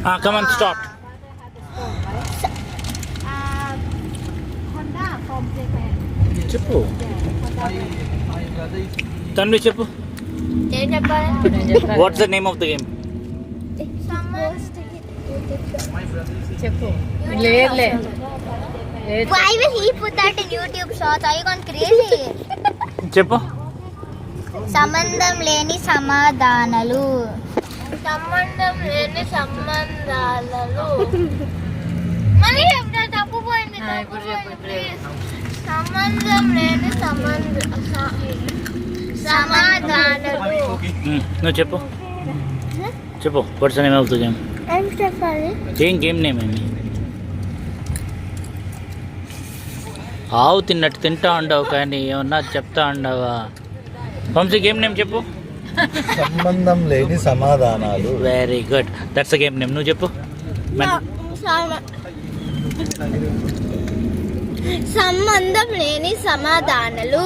Come on, start. చెప్పు తన్వి చెప్పు. What's the name of the game? చెప్పు. లేదులే. Why will he put that in YouTube shorts? Are you gone crazy? చెప్పు. సంబంధం లేని సమాధానాలు. సంబంధం లేని సంబంధాలలో మళ్ళీ చెప్తా, తప్పుపోయింది. సంబంధం లేని సమాధానాలు. నువ్వు చెప్పు. చెప్పు. What's the name of the game? ఏం చెప్పాలి? ఏం గేమ్ నేమ్ ఏమి? ఆవు తిన్నట్టు తింటా ఉండవు కానీ ఏమన్నా చెప్తా ఉండవా? వంశీ గేమ్ నేమ్ చెప్పు. సంబంధం లేని సమాధానాలు. Very good, that's game name. నువ్వు చెప్పు. సంబంధం లేని సమాధానాలు.